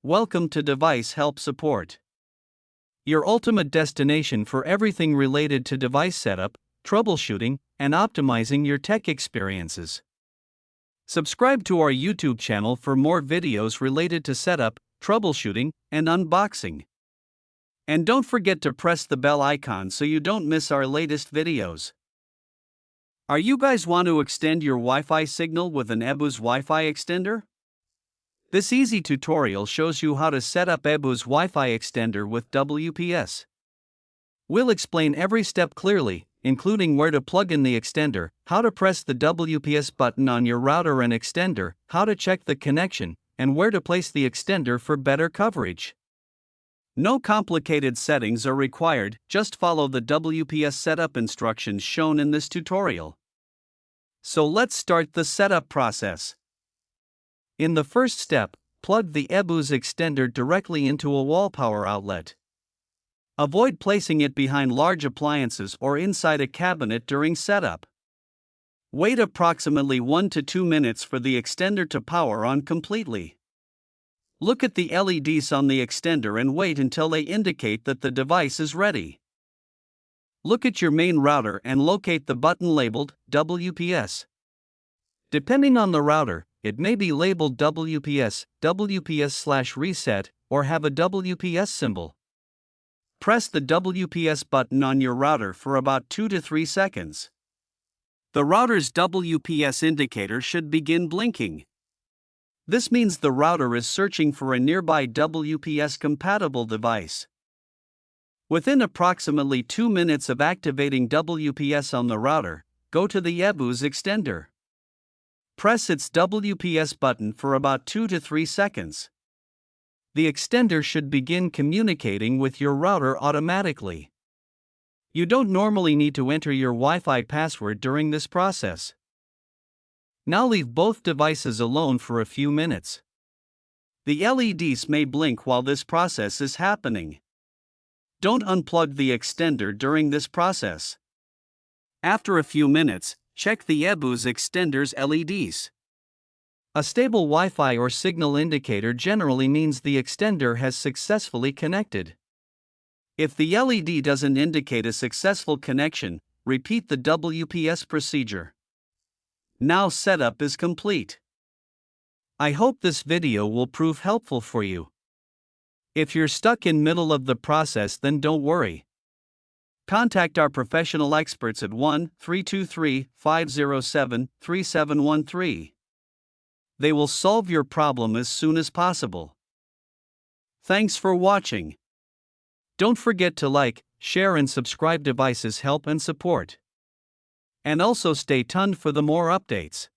Welcome to Device Help Support, your ultimate destination for everything related to device setup, troubleshooting, and optimizing your tech experiences. Subscribe to our YouTube channel for more videos related to setup, troubleshooting, and unboxing. And don't forget to press the bell icon so you don't miss our latest videos. Are you guys want to extend your Wi-Fi signal with an Eboous Wi-Fi extender? This easy tutorial shows you how to set up Eboous Wi-Fi extender with WPS. We'll explain every step clearly, including where to plug in the extender, how to press the WPS button on your router and extender, how to check the connection, and where to place the extender for better coverage. No complicated settings are required, just follow the WPS setup instructions shown in this tutorial. So let's start the setup process. In the first step, plug the Eboous extender directly into a wall power outlet. Avoid placing it behind large appliances or inside a cabinet during setup. Wait approximately 1 to 2 minutes for the extender to power on completely. Look at the LEDs on the extender and wait until they indicate that the device is ready. Look at your main router and locate the button labeled WPS. Depending on the router, it may be labeled WPS, WPS/reset, or have a WPS symbol. Press the WPS button on your router for about 2 to 3 seconds. The router's WPS indicator should begin blinking. This means the router is searching for a nearby WPS-compatible device. Within approximately 2 minutes of activating WPS on the router, go to the Eboous extender. Press its WPS button for about 2 to 3 seconds. The extender should begin communicating with your router automatically. You don't normally need to enter your Wi-Fi password during this process. Now leave both devices alone for a few minutes. The LEDs may blink while this process is happening. Don't unplug the extender during this process. After a few minutes, check the Eboous extender's LEDs. A stable Wi-Fi or signal indicator generally means the extender has successfully connected. If the LED doesn't indicate a successful connection, repeat the WPS procedure. Now setup is complete. I hope this video will prove helpful for you. If you're stuck in middle of the process, then don't worry. Contact our professional experts at 1-323-507-3713. They will solve your problem as soon as possible. Thanks for watching. Don't forget to like, share and subscribe. Devices Help and Support. And also stay tuned for the more updates.